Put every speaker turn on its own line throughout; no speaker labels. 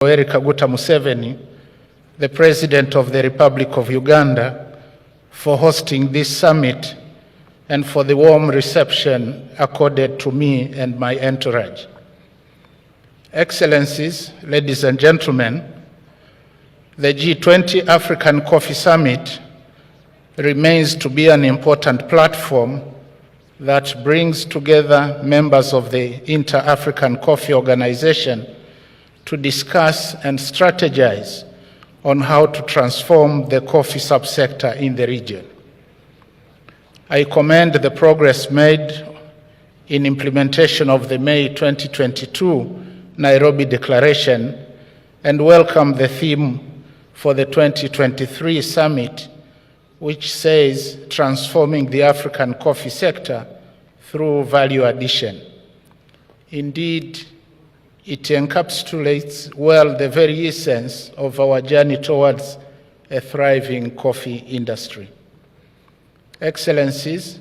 Yoweri Kaguta Museveni, the President of the Republic of Uganda, for hosting this summit and for the warm reception accorded to me and my entourage. Excellencies, ladies and gentlemen, the G20 African Coffee Summit remains to be an important platform that brings together members of the Inter-African Coffee Organization to discuss and strategize on how to transform the coffee subsector in the region. I commend the progress made in implementation of the May 2022 Nairobi Declaration and welcome the theme for the 2023 summit, which says transforming the African coffee sector through value addition. Indeed, it encapsulates well the very essence of our journey towards a thriving coffee industry. Excellencies,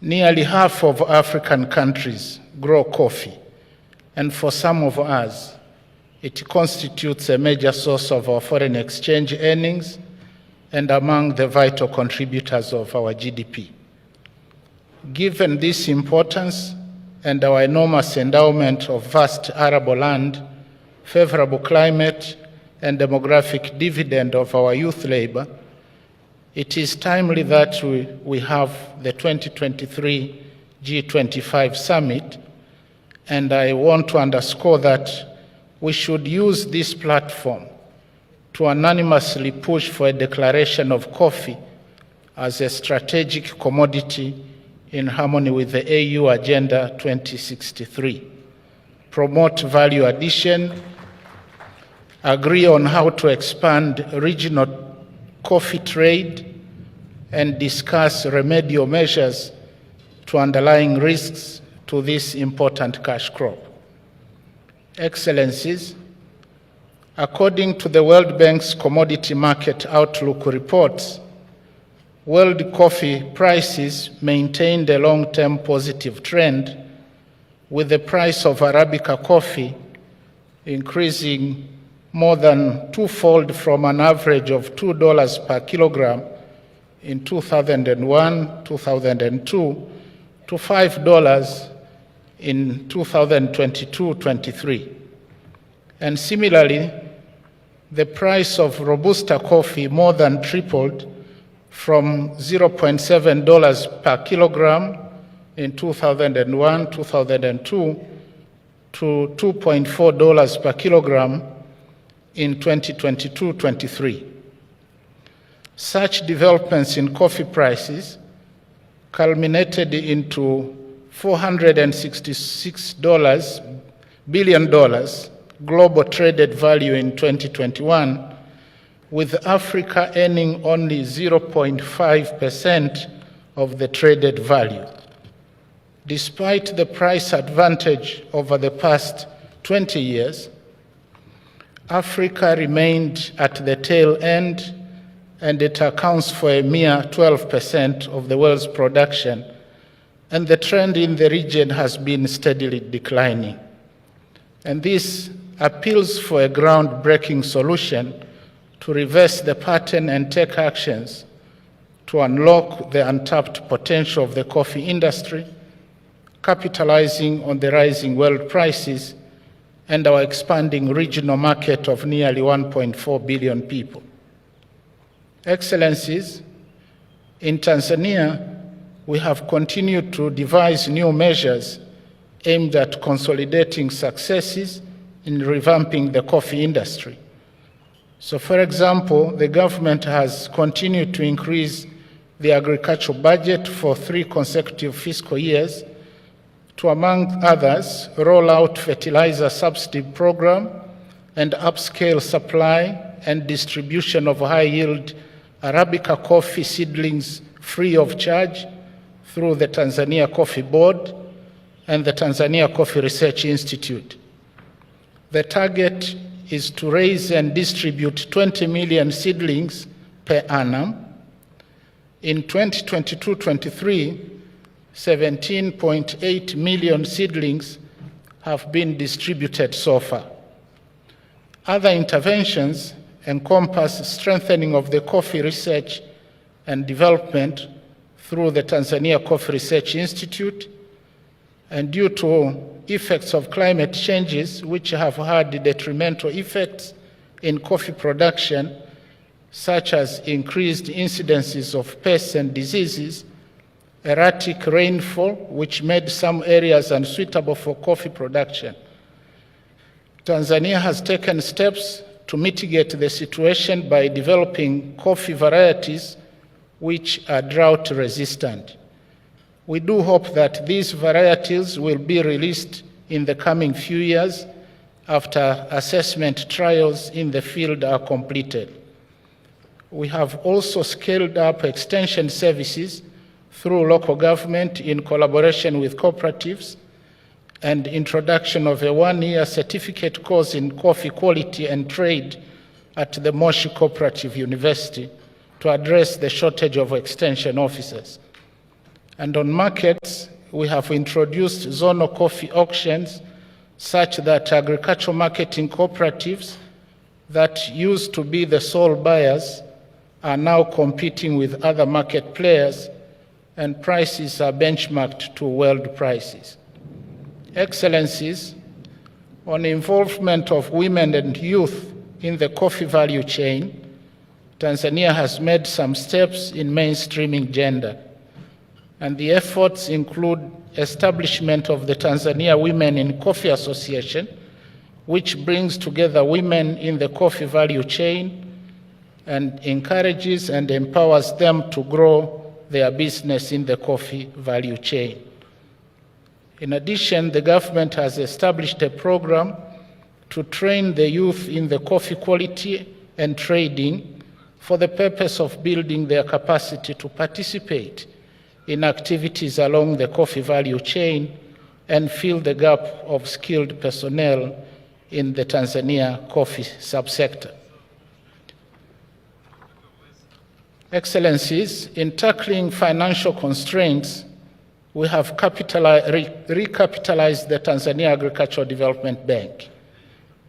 nearly half of African countries grow coffee, and for some of us, it constitutes a major source of our foreign exchange earnings and among the vital contributors of our GDP. Given this importance, and our enormous endowment of vast arable land, favorable climate, and demographic dividend of our youth labor, it is timely that we have the 2023 G-25 summit, and I want to underscore that we should use this platform to unanimously push for a declaration of coffee as a strategic commodity in harmony with the AU Agenda 2063, promote value addition, agree on how to expand regional coffee trade, and discuss remedial measures to underlying risks to this important cash crop. Excellencies, according to the World Bank's Commodity Market Outlook reports, world coffee prices maintained a long-term positive trend, with the price of Arabica coffee increasing more than twofold from an average of $2 per kilogram in 2001-2002 to $5 in 2022-23. And similarly, the price of Robusta coffee more than tripled from $0.7 per kilogram in 2001-2002 to $2.4 per kilogram in 2022-23. Such developments in coffee prices culminated into $466 billion global traded value in 2021, with Africa earning only 0.5% of the traded value. Despite the price advantage over the past 20 years, Africa remained at the tail end, and it accounts for a mere 12% of the world's production, and the trend in the region has been steadily declining. And this appeals for a groundbreaking solution to reverse the pattern and take actions to unlock the untapped potential of the coffee industry, capitalizing on the rising world prices and our expanding regional market of nearly 1.4 billion people. Excellencies, in Tanzania, we have continued to devise new measures aimed at consolidating successes in revamping the coffee industry. So, for example, the government has continued to increase the agricultural budget for 3 consecutive fiscal years to, among others, roll out fertilizer subsidy program and upscale supply and distribution of high-yield Arabica coffee seedlings free of charge through the Tanzania Coffee Board and the Tanzania Coffee Research Institute. The target is to raise and distribute 20 million seedlings per annum. In 2022-23, 17.8 million seedlings have been distributed so far. Other interventions encompass strengthening of the coffee research and development through the Tanzania Coffee Research Institute, and due to effects of climate changes which have had detrimental effects in coffee production, such as increased incidences of pests and diseases, erratic rainfall, which made some areas unsuitable for coffee production. Tanzania has taken steps to mitigate the situation by developing coffee varieties which are drought resistant. We do hope that these varieties will be released in the coming few years after assessment trials in the field are completed. We have also scaled up extension services through local government in collaboration with cooperatives and introduction of a one-year certificate course in coffee quality and trade at the Moshi Cooperative University to address the shortage of extension officers. And on markets, we have introduced zonal coffee auctions such that agricultural marketing cooperatives that used to be the sole buyers are now competing with other market players, and prices are benchmarked to world prices. Excellencies, on involvement of women and youth in the coffee value chain, Tanzania has made some steps in mainstreaming gender, and the efforts include establishment of the Tanzania Women in Coffee Association, which brings together women in the coffee value chain and encourages and empowers them to grow their business in the coffee value chain. In addition, the government has established a program to train the youth in the coffee quality and trading for the purpose of building their capacity to participate in activities along the coffee value chain and fill the gap of skilled personnel in the Tanzania coffee subsector. Excellencies, in tackling financial constraints, we have recapitalized the Tanzania Agricultural Development Bank.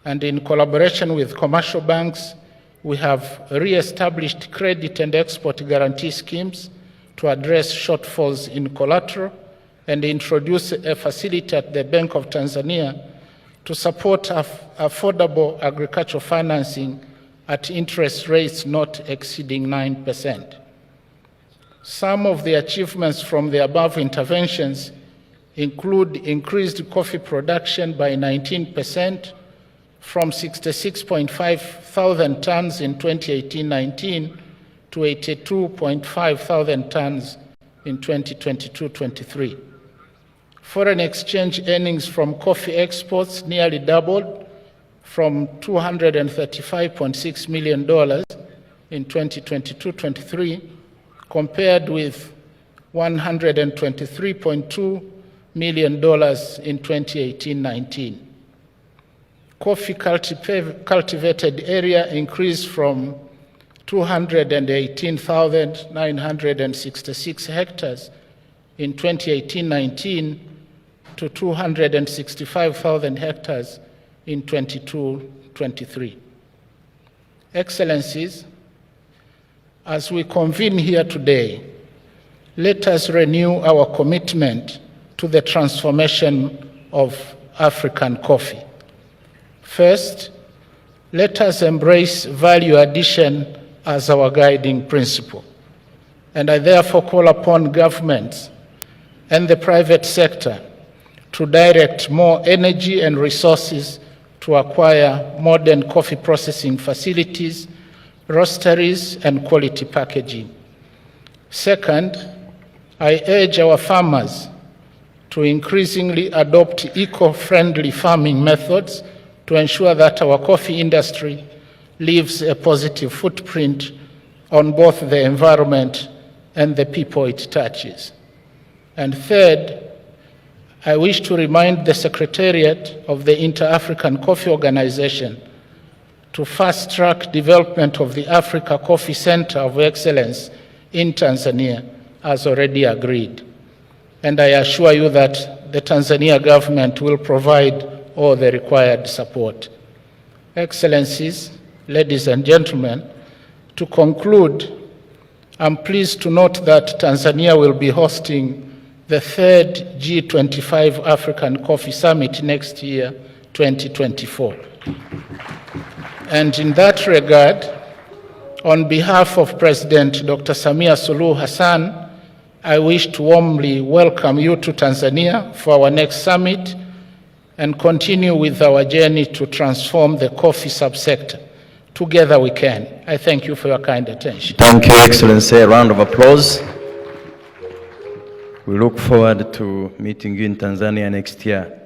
And in collaboration with commercial banks, we have re-established credit and export guarantee schemes to address shortfalls in collateral and introduce a facility at the Bank of Tanzania to support affordable agricultural financing at interest rates not exceeding 9%. Some of the achievements from the above interventions include increased coffee production by 19% from 66.5 thousand tons in 2018-19 to 82.5 thousand tons in 2022-23. Foreign exchange earnings from coffee exports nearly doubled from $235.6 million in 2022-23 compared with $123.2 million in 2018-19. Coffee cultivated area increased from 218,966 hectares in 2018-19 to 265,000 hectares in 22-23. Excellencies, as we convene here today, let us renew our commitment to the transformation of African coffee. First, let us embrace value addition as our guiding principle. And I therefore call upon governments and the private sector to direct more energy and resources to acquire modern coffee processing facilities, roasteries, and quality packaging. Second, I urge our farmers to increasingly adopt eco-friendly farming methods to ensure that our coffee industry leaves a positive footprint on both the environment and the people it touches. And third, I wish to remind the Secretariat of the Inter-African Coffee Organization to fast-track development of the Africa Coffee Center of Excellence in Tanzania, as already agreed. And I assure you that the Tanzania government will provide all the required support. Excellencies, ladies and gentlemen, to conclude, I'm pleased to note that Tanzania will be hosting the third G-25 African Coffee Summit next year, 2024. And in that regard, on behalf of President Dr. Samia Suluhu Hassan, I wish to warmly welcome you to Tanzania for our next summit and continue with our journey to transform the coffee subsector. Together we can. I thank you for your kind attention.
Thank you, Excellency. A round of applause. We look forward to meeting you in Tanzania next year.